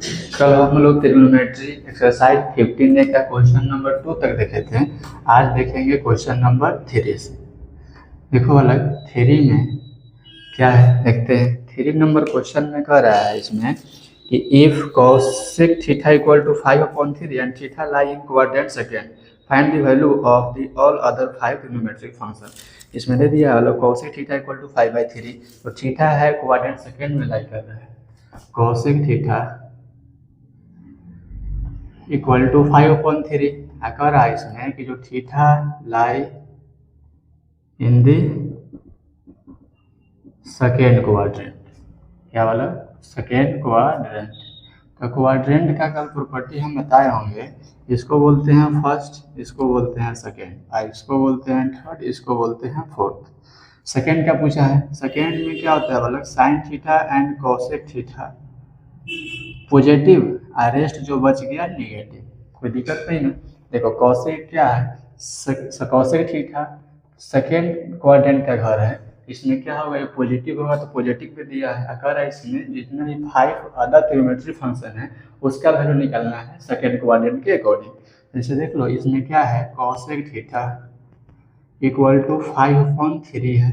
कल हम लोग ट्रिग्नोमेट्री एक्सरसाइज 15 का क्वेश्चन नंबर 2 तक देखे थे। आज देखेंगे क्वेश्चन नंबर 3 से। देखो अलग 3 में क्या है देखते हैं। 3 नंबर क्वेश्चन में कह रहा है इसमें कि if cosec theta equal to 5/3 and theta lie in quadrant second find the value of the all other 5 trigonometric function. इसमें दे दिया है cosec थीटा इक्वल टू 5/3, तो थीटा है क्वाड्रेंट सेकेंड में लाई कर रहा है। cosec थीटा इक्वल टू 5/3 कह रहा है इसमें कि जो theta lie in the second quadrant, क्या वाला सेकेंड क्वाड्रेंट। तो क्वाड्रेंट का कल प्रॉपर्टी हम बताए होंगे, इसको बोलते हैं फर्स्ट, इसको बोलते हैं सेकेंड, और इसको बोलते हैं थर्ड, इसको बोलते हैं फोर्थ। सेकेंड क्या पूछा है, सेकेंड में क्या होता है बोला sine theta and cosec theta positive, rest जो बच गया निगेटिव, कोई दिक्कत नहीं ना। देखो कोसेक क्या है, कोसेक थीटा सेकेंड क्वाड्रेंट का घर है, इसमें क्या होगा ये पॉजिटिव होगा तो पॉजिटिव पे दिया है। अगर इसमें जितने भी 5 अदर ट्रिग्नोमेट्री फंक्शन है उसका वैल्यू निकालना है सेकेंड क्वाड्रेंट के अकॉर्डिंग। जैसे देख लो इसमें क्या है कोसेक थीटा इक्वल टू 5/3 है।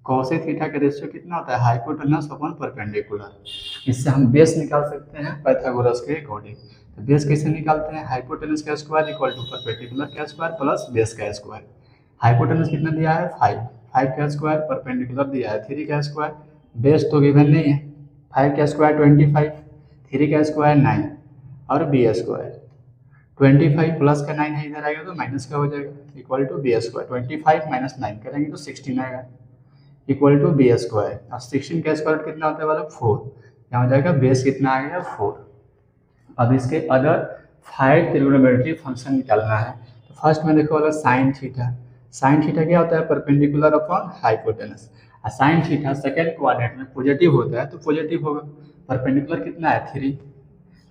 कोसेक थीटा का रेशियो कितना होता है हाइपोटेनस अपॉन परपेंडिकुलर। इससे हम बेस निकाल सकते हैं पाइथागोरस के अकॉर्डिंग। तो बेस कैसे निकालते हैं, हाइपोटेनस का स्क्वायर इक्वल टू परपेंडिकुलर का स्क्वायर प्लस बेस का स्क्वायर। हाइपोटेनस कितना दिया है 5 का स्क्वायर, परपेंडिकुलर दिया है 3 का स्क्वायर, बेस तो गिवन नहीं है। 5 का स्क्वायर 25, 3 का स्क्वायर 9 और बी स्क्वायर। 25 प्लस का 9 है इधर आएगा तो माइनस का हो जाएगा equal to B square. 25 minus 9 करेंगे तो 16 आएगा इक्वल टू बी स्क्वायर। और 16 का स्क्वायर कितना होता है वाला 4, यहाँ हो जाएगा बेस कितना आ गया 4। अब इसके अदर 5 ट्रिग्नोमेट्री फंक्शन निकालना है। तो फर्स्ट में देखो वाला साइन थीटा। साइन थीटा क्या होता है परपेंडिकुलर अपॉन हाइपोटेनस। और साइन थीटा सेकेंड क्वाड्रेंट में पॉजिटिव होता है तो पॉजिटिव होगा। परपेंडिकुलर कितना है 3,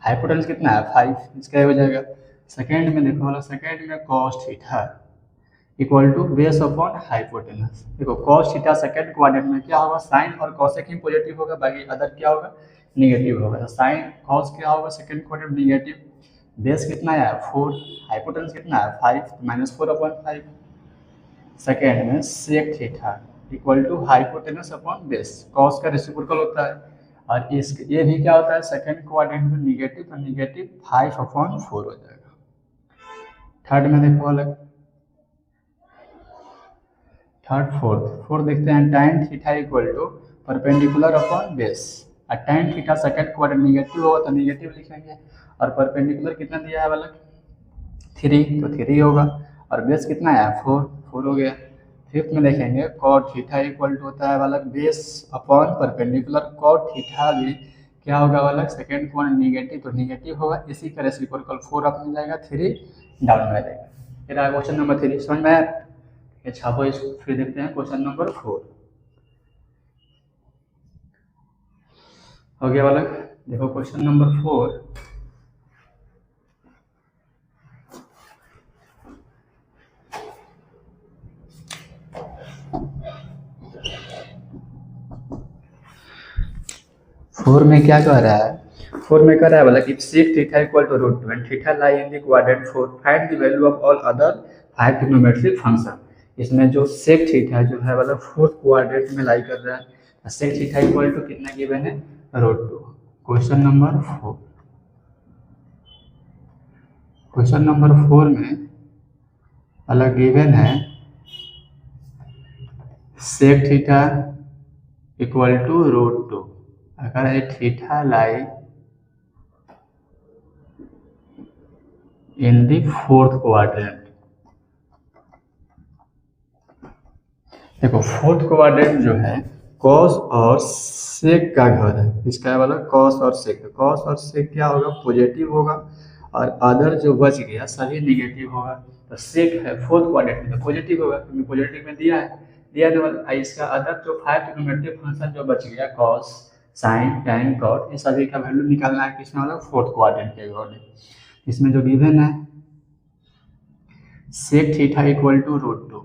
हाइपोटेनस कितना है 5, इसका हो जाएगा। सेकेंड में देखो वाला सेकेंड में cos theta equal to base upon hypotenuse. देखो कॉस थीटा सेकेंड क्वाड्रेंट में क्या होगा साइन और कॉसेक ही पॉजिटिव होगा, बाकी अदर क्या होगा निगेटिव होगा। तो साइन कॉस क्या होगा सेकेंड क्वाड्रेंट निगेटिव, बेस कितना है 4, हाइपोटेनस कितना है 5, -4/5। सेकेंड में sec theta equal to hypotenuse upon base, cos का रेसिप्रोकल होता है। और इस ये भी क्या होता है सेकेंड क्वाड्रेंट में निगेटिव, तो निगेटिव 5/4 हो जाएगा। थर्ड में देखो अलग, थर्ड फोर्थ देखते हैं tan theta equal to perpendicular upon base. और tan theta second quadrant negative होगा तो निगेटिव लिखेंगे, और परपेंडिकुलर कितना दिया है वाला 3, तो 3 होगा, और बेस कितना है 4 हो गया। फिफ्थ में देखेंगे cot थीटा इक्वल टू होता है वाला base upon perpendicular. cot theta भी क्या होगा वाला सेकेंड क्वाड्रेंट निगेटिव, तो निगेटिव होगा, इसी का रेसिप्रोकल 4 अप में जाएगा, 3 डाउन में जाएगा। ये रहा क्वेश्चन नंबर 3, समझ में आया। ये छापो इसको, फिर देखते हैं क्वेश्चन नंबर 4 हो गया वाला। देखो क्वेश्चन नंबर 4 4 में क्या कह रहा है, 4 में कह रहा है वाला कि sec theta equal to √2 and theta lie in the quadrant 4 find the value of all other 5 trigonometric function. इसमें जो sec थीटा जो है वाला फोर्थ क्वाड्रेंट में लाई कर रहा है। sec थीटा इक्वल टू कितना गिवन है √2। क्वेश्चन नंबर 4, क्वेश्चन नंबर 4 में अलग गिवन है sec थीटा इक्वल टू √2। अगर ये theta lie in the fourth quadrant, देखो फोर्थ क्वाड्रेंट जो है कॉस और सेक का घर है, इसका वाला कॉस और सेक। कॉस और सेक क्या होगा पॉजिटिव होगा, और अदर जो बच गया सभी निगेटिव होगा। तो सेक है फोर्थ क्वाड्रेंट में तो पॉजिटिव होगा, क्योंकि पॉजिटिव में दिया ना। इसका अदर जो 5 ट्रिग्नोमेट्रिक फंक्शन जो बच गया कॉस साइन tan cot, ये सभी का वैल्यू निकालना है किसमें वाला फोर्थ क्वाड्रेंट के अकॉर्डिंग। इसमें जो गिवन है sec theta equal to √2।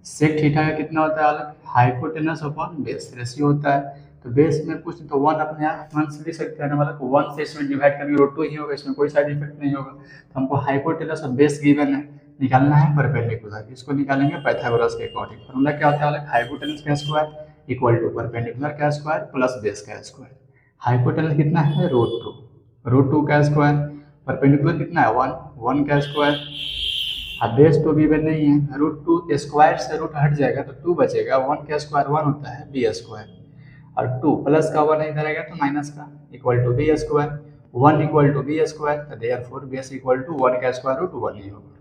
Sec theta का कितना होता है अलग हाइपोटेनस अपॉन बेस रेशियो होता है, तो बेस में कुछ तो 1 अपने आप 1 से लिख सकते हैं ना, मतलब 1 से इसमें डिवाइड करेंगे रूट 2 ही होगा, इसमें कोई साइड इफेक्ट नहीं होगा। तो हमको हाइपोटेनस और बेस गिवन है, निकालना है परपेंडिकुलर, इसको निकालेंगे पाइथागोरस के अकॉर्डिंग। फॉर्मूला क्या होता है, हाइपोटेनस का स्क्वायर इक्वल टू परपेंडिकुलर का स्क्वायर प्लस बेस का स्क्वायर। हाइपोटेनस कितना है रूट टू का स्क्वायर, परपेंडिकुलर कितना है 1 का स्क्वायर। अब बेस तो गिवन नहीं है, रूट टू स्क्वायर से रूट हट जाएगा तो 2 बचेगा, 1 का स्क्वायर 1 होता है बी स्क्वायर, और 2 प्लस का 1 इधर आएगा तो माइनस का, equal to B square, 1 equal to B square, तो देयरफॉर बेस इक्वल टू 1 का स्क्वायर रूट 1 ही होगा।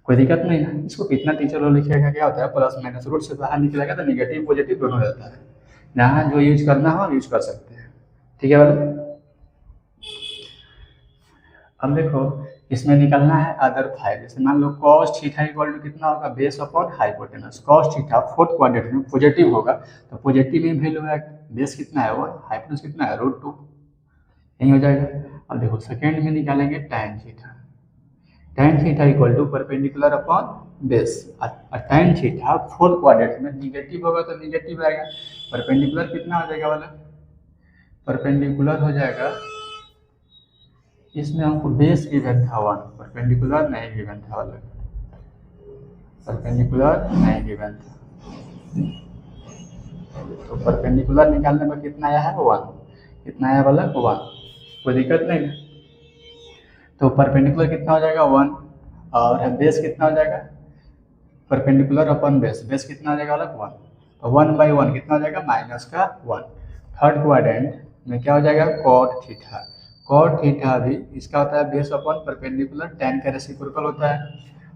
कोई दिक्कत नहीं है, इसको कितना टीचर लोग लिखेगा, क्या होता है प्लस माइनस, रूट से बाहर निकलेगा तो निगेटिव पॉजिटिव दोनों हो जाता है, यहाँ जो यूज करना हो यूज कर सकते हैं, ठीक है वाले। अब देखो इसमें निकलना है अदर फाइव, जैसे मान लो cos थीटा इक्वल टू कितना होगा, base upon hypotenuse. cos theta fourth quadrant में पॉजिटिव होगा तो पॉजिटिव में वैल्यू है, बेस कितना है 1, हाइपोटेनस कितना है रूट 2, यही हो जाएगा। अब देखो सेकेंड में निकालेंगे tan theta, tan theta equal to perpendicular upon base, और tan थीटा फोर्थ क्वाड्रेंट में निगेटिव होगा तो निगेटिव आएगा, परपेंडिकुलर कितना हो जाएगा वाला, परपेंडिकुलर हो जाएगा, इसमें हमको बेस गिवन था 1, परपेंडिकुलर नहीं गिवन था वाला, परपेंडिकुलर नहीं गिवन था, तो परपेंडिकुलर निकालने में कितना आया है 1, कितना आया वाला 1, कोई दिक्कत नहीं है। तो परपेंडिकुलर कितना हो जाएगा 1, और बेस कितना हो जाएगा, परपेंडिकुलर अपन बेस, बेस कितना हो जाएगा वाला 1, तो 1 बाई 1 कितना हो जाएगा माइनस का 1। थर्ड क्वाड्रेंट में क्या हो जाएगा cot थीटा, cot थीटा भी इसका होता है बेस अपॉन परपेंडिकुलर, tan का रेसिप्रोकल होता है,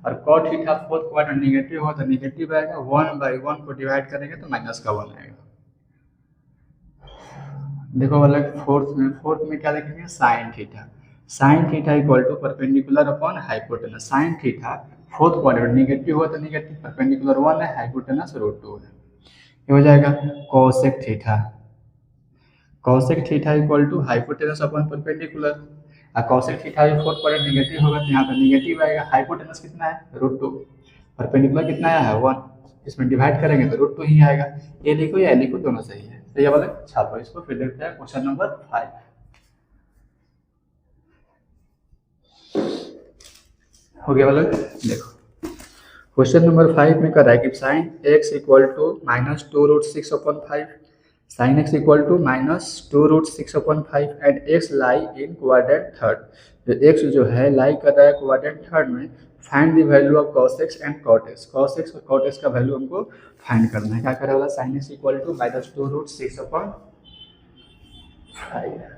और cot theta fourth quadrant negative हो तो निगेटिव आएगा, 1 बाई 1 को डिवाइड करेंगे तो माइनस का 1 आएगा। देखो वाला फोर्थ में क्या लिखेंगे sin theta equal to perpendicular upon hypotenuse, sin theta fourth quadrant negative हो तो निगेटिव, परपेंडिकुलर 1 है, हाइपोटेनस रूट 2 है, ये हो जाएगा cosec theta equal to hypotenuse upon perpendicular, और cosec थीटा भी फोर्थ क्वाड्रेंट निगेटिव होगा तो यहाँ पर निगेटिव आएगा, हाइपोटेनस कितना है रूट 2, परपेंडिकुलर कितना आया है 1, इसमें डिवाइड करेंगे तो रूट 2 ही आएगा, ये लिखो या लिखो दोनों सही है, तो ये वाला छापो इसको। फिर देखते हैं क्वेश्चन नंबर 5, हो गया वाला। देखो क्वेश्चन नंबर 5 में कर रहा है कि sine x equal to minus 2 root 6 upon 5, sine x equal to minus 2 root 6 upon 5 and x lie in quadrant third, जो एक्स जो है लाई कर रहा है क्वाड्रेंट थर्ड में, find the value of cos x and cot x, cos x और cot x का value हमको फाइंड करना है। क्या करें वाला, sine x equal to minus 2 root 6 upon 5,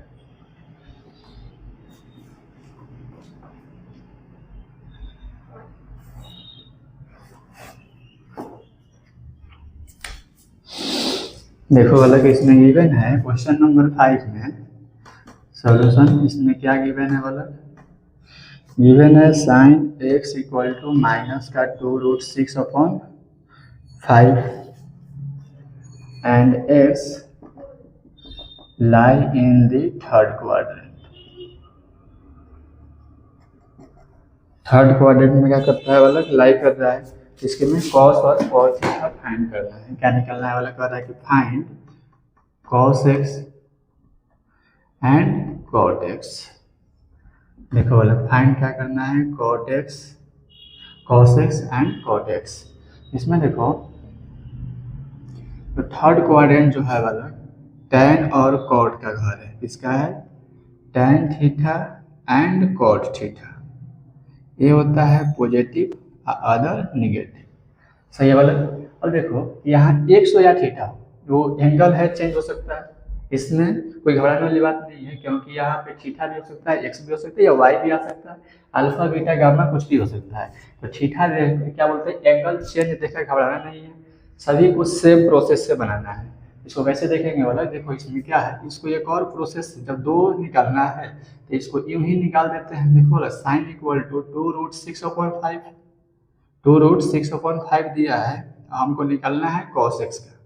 देखो वाला कि इसमें गिवन है क्वेश्चन नंबर 5 में सॉल्यूशन, इसमें क्या गिवन है वाला, गिवन है sine x equal to minus का 2 root 6 upon 5 and x lie in the third quadrant. Third quadrant में क्या करता है वाला, लाई कर रहा है, इसके में cos और cos थीटा फाइंड करना है। क्या निकलना है वाला, कर रहा है कि find cos x and cot x। देखो वाला फाइंड क्या करना है, cos x and cot x। इसमें देखो तो थर्ड क्वाड्रेंट जो है वाला tan और cot का घर है, इसका है tan theta and cot theta, ये होता है पॉजिटिव अदर निगेटिव, सही है वाला। अब देखो यहाँ एक्स हो या थीटा, जो एंगल है चेंज हो सकता है, इसमें कोई घबराने वाली बात नहीं है, क्योंकि यहाँ पे थीटा भी हो सकता है, एक्स भी हो सकता है, या वाई भी आ सकता है, अल्फा बीटा गामा कुछ भी हो सकता है। तो थीटा क्या बोलते हैं, एंगल चेंज देखकर घबराना नहीं है, सभी को सेम प्रोसेस से बनाना है। इसको कैसे देखेंगे वाला, देखो इसमें क्या है, इसको एक और प्रोसेस, जब 2 निकालना है तो इसको यूं ही निकाल देते हैं। देखो वाला sine equal to 2 root 6 upon 5, 2 root 6 upon 5 दिया है, हमको निकालना है cos x का,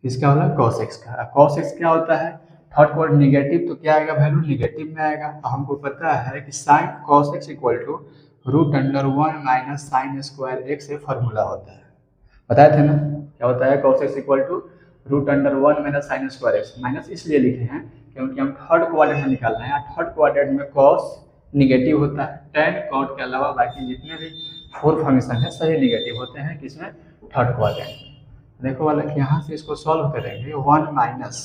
इसका वाला cos x का। cos x क्या होता है, थर्ड क्वाड्रेंट निगेटिव, तो क्या आएगा वैल्यू निगेटिव में आएगा। हमको पता है कि sine cos x equal to root under 1 minus sine square x से फॉर्मूला होता है, बताए थे ना, क्या होता है cos x equal to root under 1 minus sine square x. Minus इसलिए लिखे हैं क्योंकि हम थर्ड क्वाड्रेंट में निकालना है। थर्ड क्वाड्रेंट में कॉस निगेटिव होता है, टेन कॉट के अलावा बाकी जितने भी 4 फंक्शन है सभी निगेटिव होते हैं किसमें, थर्ड क्वाड्रेंट में। देखो वाला कि यहाँ से इसको सॉल्व करेंगे, 1 माइनस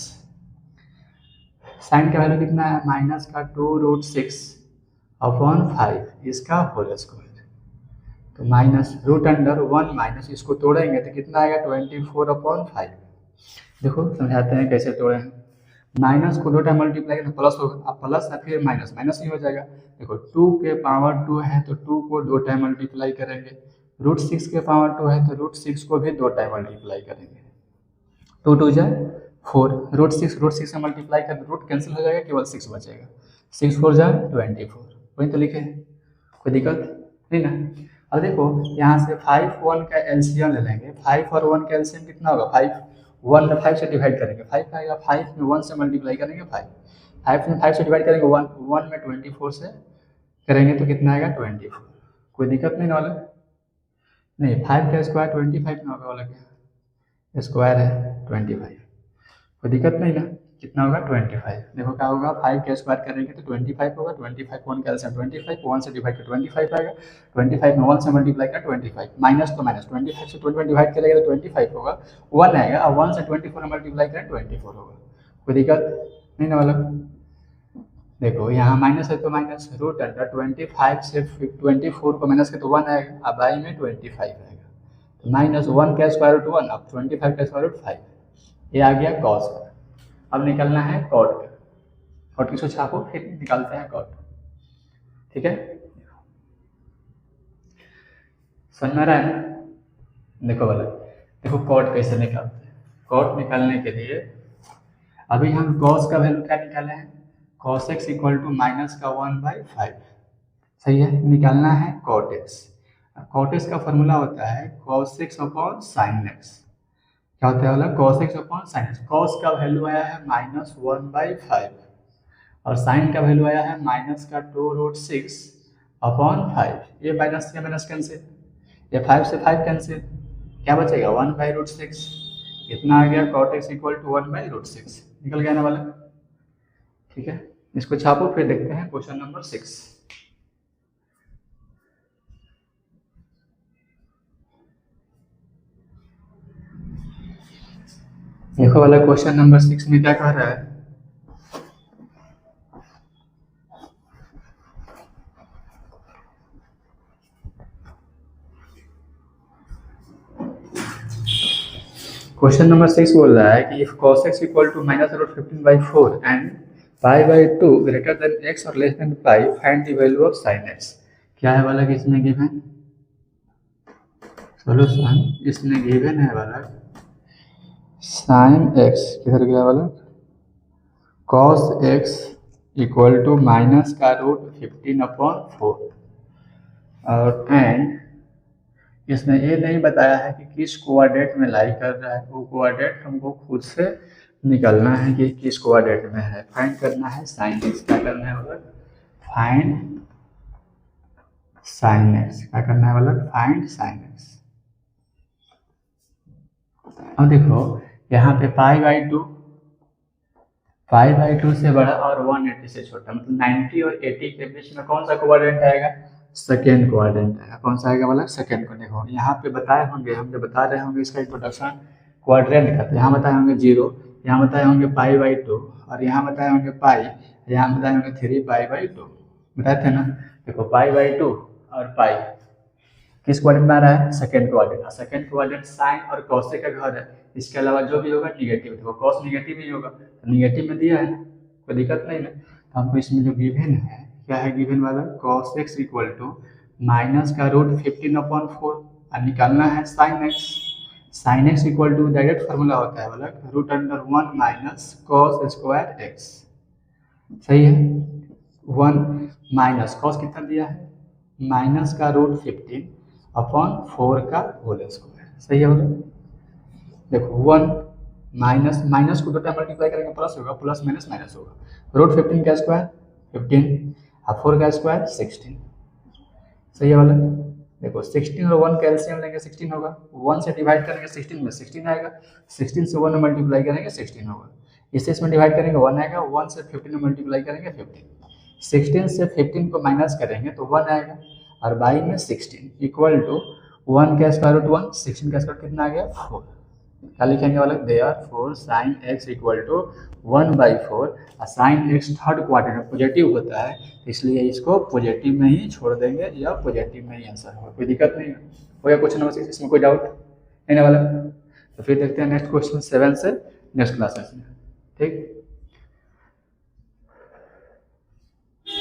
साइन का वैल्यू कितना है, माइनस का 2√6 अपॉन 5 इसका होल स्क्वायर। तो माइनस रूट अंडर 1 माइनस इसको तोड़ेंगे तो कितना आएगा, 24/5। देखो समझाते हैं कैसे तोड़े हैं। माइनस को 2 टाइम मल्टीप्लाई करें प्लस होगा, अब प्लस है फिर माइनस, माइनस ही हो जाएगा। देखो 2 के पावर 2 है तो 2 को 2 टाइम मल्टीप्लाई करेंगे, √6 के पावर 2 है तो √6 को भी 2 टाइम मल्टीप्लाई करेंगे। 2 2 जा 4, √6 से मल्टीप्लाई कर रूट कैंसिल हो जाएगा, केवल 6 बचेगा। 6 4 जा 24, वही तो लिखे हैं, कोई दिक्कत नहीं ना। अब देखो यहाँ से 5 1 का एलसीएम ले लेंगे, 5 और 1 का एलसीएम कितना होगा, 5 1 में 5 से डिवाइड करेंगे 5 आएगा, 5 में 1 से मल्टीप्लाई करेंगे 5 में 5 से डिवाइड करेंगे 1 में 24 से करेंगे तो कितना आएगा 24। कोई दिक्कत नहीं ना वाला, नहीं 5 का स्क्वायर 25 ना होगा वाला, क्या स्क्वायर है 25, कोई दिक्कत नहीं ना। कितना होगा 25। देखो क्या होगा, 5 का स्क्वायर करेंगे तो 25 होगा, 25 1 का एलसीएम 25, 1 से डिवाइड कर 25 आएगा, 25 में 1 से मल्टीप्लाई कर 25, माइनस तो माइनस 25 से 20 डिवाइड करेगा तो 25 होगा, 1 आएगा, और 1 से 24 में मल्टीप्लाई करें 24 होगा। कोई दिक्कत नहीं ना वाला। देखो यहाँ माइनस है तो माइनस, रूट अंडर 25 से 24 को माइनस के तो 1 आएगा, अब आई में 25 आएगा, तो माइनस 1 का स्क्वायर रूट 1, अब 25 का स्क्वायर रूट 5, ये आ गया कॉस का। अब निकलना है कॉट का, कॉट किसको छापो फिर निकालते हैं कॉट, ठीक है। समझ में रहा है ना। देखो वाला, देखो कॉट कैसे निकालते हैं। कॉट निकालने के लिए अभी हम कॉस का वैल्यू क्या निकाले हैं, cos x equal to minus का 1/5, सही है। निकालना है cot x, cot x का फॉर्मूला होता है cos x upon sin x। क्या होता है वाला, cos x upon sin x। cos का वैल्यू आया है -1/5 और sin का वैल्यू आया है माइनस का 2√6 अपॉन 5। ये माइनस से माइनस कैंसिल, ये 5 से 5 कैंसिल, क्या बचेगा 1/√6, इतना आ गया cot x इक्वल टू 1/√6, निकल गया ना वाला, ठीक है। इसको छापो फिर देखते हैं क्वेश्चन नंबर 6। देखो वाला क्वेश्चन नंबर 6 में क्या कह रहा है, क्वेश्चन नंबर 6 बोल रहा है कि if cos x equal to -√15/4 and π/2 greater than x और less than pi, find the value of sin x। क्या है वाला कि इसमें गिवन सॉल्यूशन, इसमें गिवन है वाला sin x, किधर गया वाला, cos x equal to minus का √15/4 और एंड इसने ये नहीं बताया है कि किस कोऑर्डिनेट में लाई कर रहा है, वो कोऑर्डिनेट हमको खुद से निकलना है कि किस कोऑर्डिनेट में है, फाइंड करना है sin x। क्या करना है वाला, फाइंड sin x, क्या करना है वाला, फाइंड sin x। अब देखो यहाँ पे π/2 से बड़ा और 180 से छोटा, मतलब 90 और 80 के बीच में कौन सा कोऑर्डिनेट आएगा, सेकेंड कोऑर्डिनेट आएगा। कौन सा आएगा वाला, सेकेंड को। देखो यहाँ पे बताए होंगे, हम जो बता रहे होंगे इसका इंट्रोडक्शन क्वाड्रेंट का, तो यहाँ बताए होंगे 0, यहाँ बताए होंगे π/2 और यहाँ बताए होंगे पाई, यहाँ बताए होंगे 3π/2, बताए थे ना। देखो π/2 और पाई किस कोऑर्डिनेट में आ रहा है, second coordinate. Second coordinate sine और कॉस का घर है, इसके अलावा जो भी होगा निगेटिव, देखो कॉस निगेटिव ही होगा, तो निगेटिव में दिया है, कोई दिक्कत नहीं है। तो हमको इसमें जो गिवन है, क्या है गिवन वाला, cos x equal to minus का √15/4 और निकालना है sin x। sin x equal to direct formula होता है वाला √1 माइनस cos स्क्वायर x, सही है। 1 माइनस कॉस कितना दिया है, माइनस का √15/4 का होल स्क्वायर, सही है वाला। देखो 1 माइनस माइनस को 2 टाइम मल्टीप्लाई करेंगे प्लस होगा, प्लस माइनस माइनस होगा, √15 का स्क्वायर 15 और 4 का स्क्वायर 16, सही है वाला। देखो 16 और 1 का एलसीएम लेंगे 16 होगा, 1 से डिवाइड करेंगे 16 में 16 आएगा, 16 से 1 में मल्टीप्लाई करेंगे 16 होगा, इसे इसमें डिवाइड करेंगे 1 आएगा, 1 से 15 में मल्टीप्लाई करेंगे 15, 16 से 15 को माइनस करेंगे तो 1 आएगा, और बाई में 16 इक्वल टू 1 का स्क्वायर रूट 1, 16 का स्क्वायर कितना आ गया 4। क्या लिखेंगे वाला, therefore sine x equal to 1/4, sine x third quadrant में पॉजिटिव होता है, इसलिए इसको पॉजिटिव में ही छोड़ देंगे या पॉजिटिव में ही आंसर होगा, कोई दिक्कत नहीं है। हो गया क्वेश्चन नंबर 6, इसमें कोई डाउट नहीं वाला। तो फिर देखते हैं नेक्स्ट क्वेश्चन 7 से नेक्स्ट क्लासेस में, ठीक।